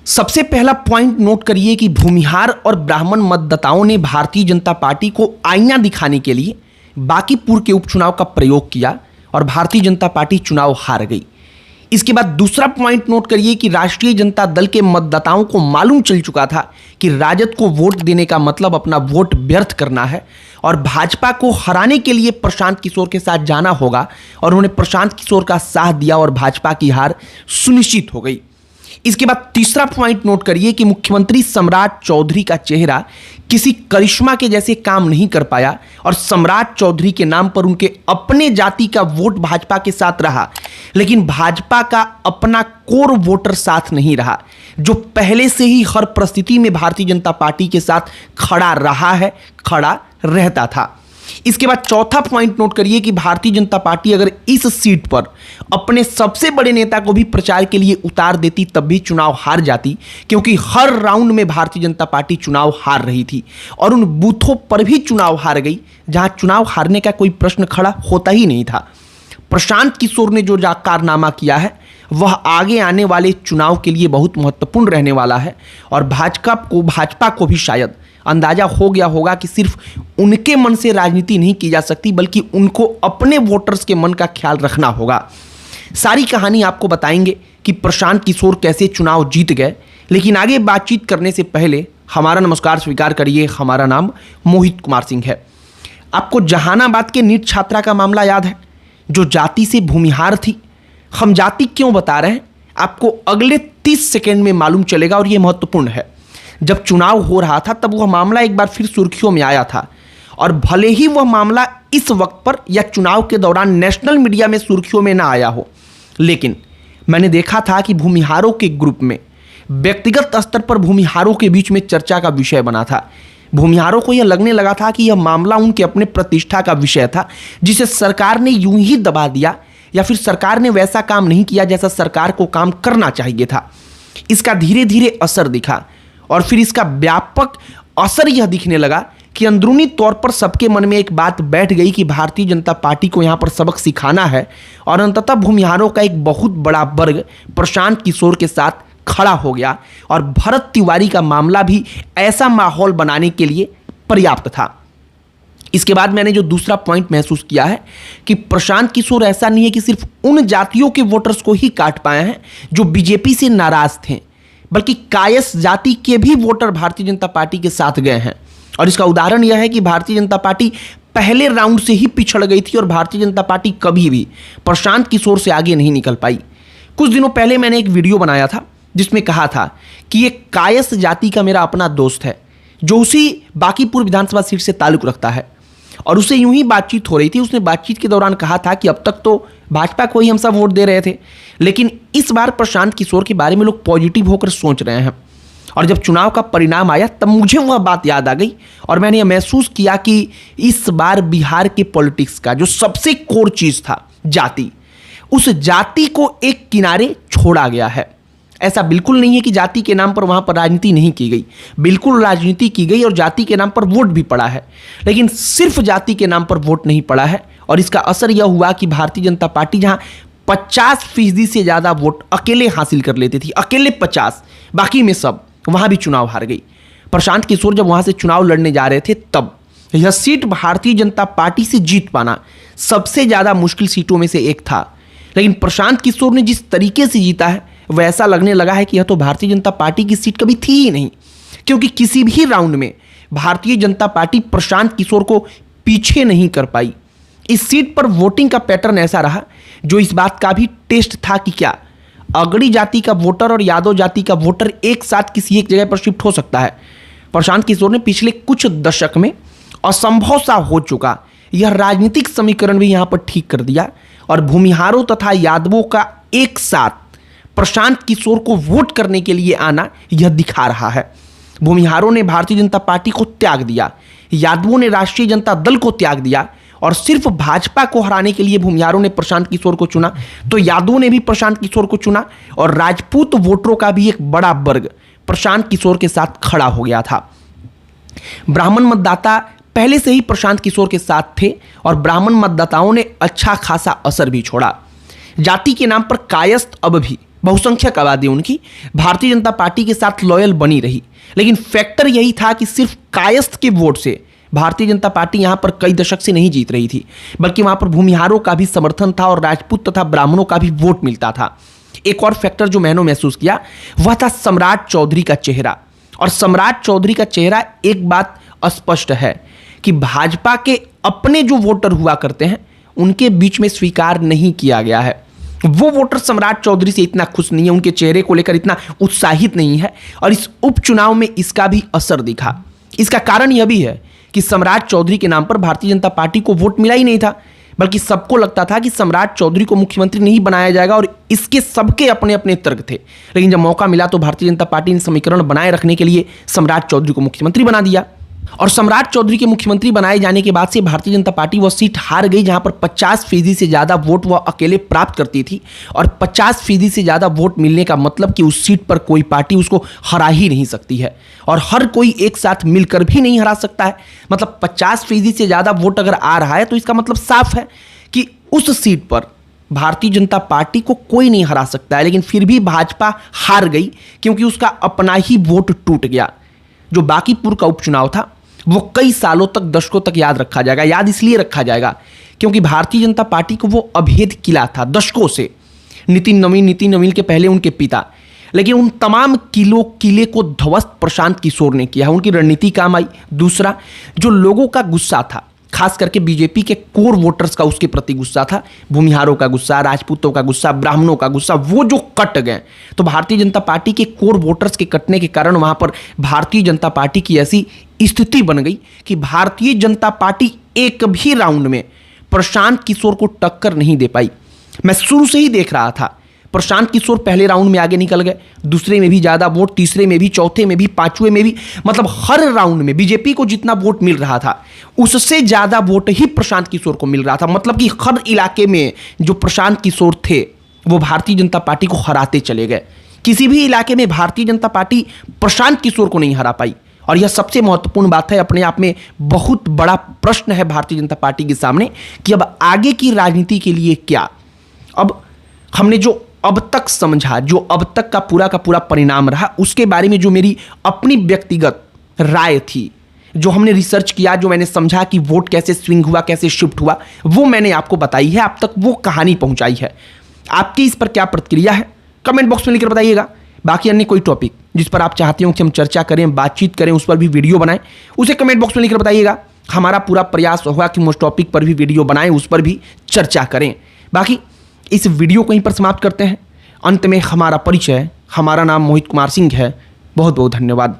सबसे पहला point note करिए कि भूमिहार और ब्राह्मण मतदाताओं ने भारतीय जनता पार्टी को आईना दिखाने के लिए बांकीपुर के उपचुनाव का प्रयोग किया और भारतीय जनता पार्टी चुनाव हार गई। इसके बाद दूसरा पॉइंट नोट करिए कि राष्ट्रीय जनता दल के मतदाताओं को मालूम चल चुका था कि राजद को वोट देने का मतलब अपना वोट व्यर्थ करना है और भाजपा को हराने के लिए प्रशांत किशोर के साथ जाना होगा और उन्होंने प्रशांत किशोर का साथ दिया और भाजपा की हार सुनिश्चित हो गई। इसके बाद तीसरा पॉइंट नोट करिए कि मुख्यमंत्री सम्राट चौधरी का चेहरा किसी करिश्मा के जैसे काम नहीं कर पाया और सम्राट चौधरी के नाम पर उनके अपने जाति का वोट भाजपा के साथ रहा, लेकिन भाजपा का अपना कोर वोटर साथ नहीं रहा, जो पहले से ही हर परिस्थिति में भारतीय जनता पार्टी के साथ खड़ा रहा है, खड़ा रहता था। इसके बाद चौथा पॉइंट नोट करिए कि भारतीय जनता पार्टी अगर इस सीट पर अपने सबसे बड़े नेता को भी प्रचार के लिए उतार देती तब भी चुनाव हार जाती, क्योंकि हर राउंड में भारतीय जनता पार्टी चुनाव हार रही थी और उन बूथों पर भी चुनाव हार गई जहां चुनाव हारने का कोई प्रश्न खड़ा होता ही नहीं था। प्रशांत किशोर ने जो कारनामा किया है वह आगे आने वाले चुनाव के लिए बहुत महत्वपूर्ण रहने वाला है और भाजपा को भी शायद अंदाजा हो गया होगा कि सिर्फ उनके मन से राजनीति नहीं की जा सकती, बल्कि उनको अपने वोटर्स के मन का ख्याल रखना होगा। सारी कहानी आपको बताएंगे कि प्रशांत किशोर कैसे चुनाव जीत गए, लेकिन आगे बातचीत करने से पहले हमारा नमस्कार स्वीकार करिए। हमारा नाम मोहित कुमार सिंह है। आपको जहानाबाद के नीट छात्रा का मामला याद है जो जाति से भूमिहार थी? हम जाति क्यों बता रहे हैं आपको अगले 30 सेकेंड में मालूम चलेगा और यह महत्वपूर्ण है। जब चुनाव हो रहा था तब वह मामला एक बार फिर सुर्खियों में आया था और भले ही वह मामला इस वक्त पर या चुनाव के दौरान नेशनल मीडिया में सुर्खियों में ना आया हो, लेकिन मैंने देखा था कि भूमिहारों के ग्रुप में व्यक्तिगत स्तर पर भूमिहारों के बीच में चर्चा का विषय बना था। भूमिहारों को यह लगने लगा था कि यह मामला उनके अपने प्रतिष्ठा का विषय था जिसे सरकार ने यूं ही दबा दिया या फिर सरकार ने वैसा काम नहीं किया जैसा सरकार को काम करना चाहिए था। इसका धीरे धीरे असर दिखा और फिर इसका व्यापक असर यह दिखने लगा कि अंदरूनी तौर पर सबके मन में एक बात बैठ गई कि भारतीय जनता पार्टी को यहाँ पर सबक सिखाना है और अंततः भूमिहारों का एक बहुत बड़ा वर्ग प्रशांत किशोर के साथ खड़ा हो गया और भरत तिवारी का मामला भी ऐसा माहौल बनाने के लिए पर्याप्त था। इसके बाद मैंने जो दूसरा पॉइंट महसूस किया है कि प्रशांत किशोर ऐसा नहीं है कि सिर्फ उन जातियों के वोटर्स को ही काट पाए हैं जो बीजेपी से नाराज थे, बल्कि कायस जाति के भी वोटर भारतीय जनता पार्टी के साथ गए हैं। और इसका उदाहरण यह है कि भारतीय जनता पार्टी पहले राउंड से ही पिछड़ गई थी और भारतीय जनता पार्टी कभी भी प्रशांत किशोर से आगे नहीं निकल पाई। कुछ दिनों पहले मैंने एक वीडियो बनाया था जिसमें कहा था कि एक कायस जाति का मेरा अपना दोस्त है जो उसी बांकीपुर विधानसभा सीट से ताल्लुक रखता है और उससे यूं ही बातचीत हो रही थी। उसने बातचीत के दौरान कहा था कि अब तक तो भाजपा को ही हम सब वोट दे रहे थे, लेकिन इस बार प्रशांत किशोर के बारे में लोग पॉजिटिव होकर सोच रहे हैं। और जब चुनाव का परिणाम आया तब मुझे वह बात याद आ गई और मैंने यह महसूस किया कि इस बार बिहार के पॉलिटिक्स का जो सबसे कोर चीज था जाति, उस जाति को एक किनारे छोड़ा गया है। ऐसा बिल्कुल नहीं है कि जाति के नाम पर वहां पर राजनीति नहीं की गई, बिल्कुल राजनीति की गई और जाति के नाम पर वोट भी पड़ा है, लेकिन सिर्फ जाति के नाम पर वोट नहीं पड़ा है। और इसका असर यह हुआ कि भारतीय जनता पार्टी जहां 50% से ज्यादा वोट अकेले हासिल कर लेती थी, अकेले 50, बाकी में सब, वहां भी चुनाव हार गई। प्रशांत किशोर जब वहां से चुनाव लड़ने जा रहे थे तब यह सीट भारतीय जनता पार्टी से जीत पाना सबसे ज्यादा मुश्किल सीटों में से एक था, लेकिन प्रशांत किशोर ने जिस तरीके से जीता है वह ऐसा लगने लगा है कि यह तो भारतीय जनता पार्टी की सीट कभी थी ही नहीं, क्योंकि किसी भी राउंड में भारतीय जनता पार्टी प्रशांत किशोर को पीछे नहीं कर पाई। इस सीट पर वोटिंग का पैटर्न ऐसा रहा जो इस बात का भी टेस्ट था कि क्या अगड़ी जाति का वोटर और यादव जाति का वोटर एक साथ किसी एक जगह पर शिफ्ट हो सकता है। प्रशांत किशोर ने पिछले कुछ दशक में असंभव सा हो चुका यह राजनीतिक समीकरण भी यहां पर ठीक कर दिया और भूमिहारों तथा यादवों का एक साथ प्रशांत किशोर को वोट करने के लिए आना यह दिखा रहा है। भूमिहारों ने भारतीय जनता पार्टी को त्याग दिया, यादवों ने राष्ट्रीय जनता दल को त्याग दिया और सिर्फ भाजपा को हराने के लिए भूमिहारों ने प्रशांत किशोर को चुना, तो यादवों ने भी प्रशांत किशोर को चुना और राजपूत वोटरों का भी एक बड़ा वर्ग प्रशांत किशोर के साथ खड़ा हो गया था। ब्राह्मण मतदाता पहले से ही प्रशांत किशोर के साथ थे और ब्राह्मण मतदाताओं ने अच्छा खासा असर भी छोड़ा। जाति के नाम पर कायस्थ अब भी बहुसंख्यक आबादी उनकी भारतीय जनता पार्टी के साथ लॉयल बनी रही। लेकिन फैक्टर यही था कि सिर्फ कायस्थ के वोट से भारतीय जनता पार्टी यहां पर कई दशक से नहीं जीत रही थी, बल्कि वहां पर भूमिहारों का भी समर्थन था और राजपूत तथा ब्राह्मणों का भी वोट मिलता था। एक और फैक्टर जो मैंने महसूस किया वह था सम्राट चौधरी का चेहरा। और सम्राट चौधरी का चेहरा, एक बात स्पष्ट है कि भाजपा के अपने जो वोटर हुआ करते हैं उनके बीच में स्वीकार नहीं किया गया है। वो वोटर सम्राट चौधरी से इतना खुश नहीं है, उनके चेहरे को लेकर इतना उत्साहित नहीं है, और इस उपचुनाव में इसका भी असर दिखा। इसका कारण यह भी है कि सम्राट चौधरी के नाम पर भारतीय जनता पार्टी को वोट मिला ही नहीं था, बल्कि सबको लगता था कि सम्राट चौधरी को मुख्यमंत्री नहीं बनाया जाएगा, और इसके सबके अपने अपने तर्क थे। लेकिन जब मौका मिला तो भारतीय जनता पार्टी ने समीकरण बनाए रखने के लिए सम्राट चौधरी को मुख्यमंत्री बना दिया। और सम्राट चौधरी के मुख्यमंत्री बनाए जाने के बाद से भारतीय जनता पार्टी वह सीट हार गई जहां पर 50% से ज़्यादा वोट वह अकेले प्राप्त करती थी। और 50% से ज़्यादा वोट मिलने का मतलब कि उस सीट पर कोई पार्टी उसको हरा ही नहीं सकती है, और हर कोई एक साथ मिलकर भी नहीं हरा सकता है। मतलब 50% से ज़्यादा वोट अगर आ रहा है तो इसका मतलब साफ है कि उस सीट पर भारतीय जनता पार्टी को कोई नहीं हरा सकता है। लेकिन फिर भी भाजपा हार गई क्योंकि उसका अपना ही वोट टूट गया। जो बांकीपुर का उपचुनाव था वो कई सालों तक, दशकों तक याद रखा जाएगा। याद इसलिए रखा जाएगा क्योंकि भारतीय जनता पार्टी को वो अभेद किला था दशकों से। नितिन नवीन के पहले उनके पिता, लेकिन उन तमाम किले को ध्वस्त प्रशांत किशोर ने किया। उनकी रणनीति काम आई। दूसरा, जो लोगों का गुस्सा था, खास करके बीजेपी के कोर वोटर्स का उसके प्रति गुस्सा था, भूमिहारों का गुस्सा, राजपूतों का गुस्सा, ब्राह्मणों का गुस्सा, वो जो कट गए, तो भारतीय जनता पार्टी के कोर वोटर्स के कटने के कारण वहां पर भारतीय जनता पार्टी की ऐसी स्थिति बन गई कि भारतीय जनता पार्टी एक भी राउंड में प्रशांत किशोर को टक्कर नहीं दे पाई। मैं शुरू से ही देख रहा था प्रशांत किशोर पहले राउंड में आगे निकल गए, दूसरे में भी ज्यादा वोट, तीसरे में भी, चौथे में भी, पांचवें में भी, मतलब हर राउंड में बीजेपी को जितना वोट मिल रहा था उससे ज्यादा वोट ही प्रशांत किशोर को मिल रहा था। मतलब कि हर इलाके में जो प्रशांत किशोर थे वो भारतीय जनता पार्टी को हराते चले गए। किसी भी इलाके में भारतीय जनता पार्टी प्रशांत किशोर को नहीं हरा पाई। और यह सबसे महत्वपूर्ण बात है, अपने आप में बहुत बड़ा प्रश्न है भारतीय जनता पार्टी के सामने कि अब आगे की राजनीति के लिए क्या। अब हमने जो अब तक समझा, जो अब तक का पूरा परिणाम रहा, उसके बारे में जो मेरी अपनी व्यक्तिगत राय थी, जो हमने रिसर्च किया, जो मैंने समझा कि वोट कैसे स्विंग हुआ, कैसे शिफ्ट हुआ, वो मैंने आपको बताई है। आप तक वो कहानी पहुंचाई है। आपकी इस पर क्या प्रतिक्रिया है कमेंट बॉक्स में लिखकर बताइएगा। बाकी अन्य कोई टॉपिक जिस पर आप चाहते हो कि हम चर्चा करें, बातचीत करें, उस पर भी वीडियो बनाएं, उसे कमेंट बॉक्स में लिखकर बताइएगा। हमारा पूरा प्रयास होगा कि उस टॉपिक पर भी वीडियो बनाएं, उस पर भी चर्चा करें। बाकी इस वीडियो को यहीं पर समाप्त करते हैं। अंत में हमारा परिचय, हमारा नाम मोहित कुमार सिंह है। बहुत बहुत धन्यवाद।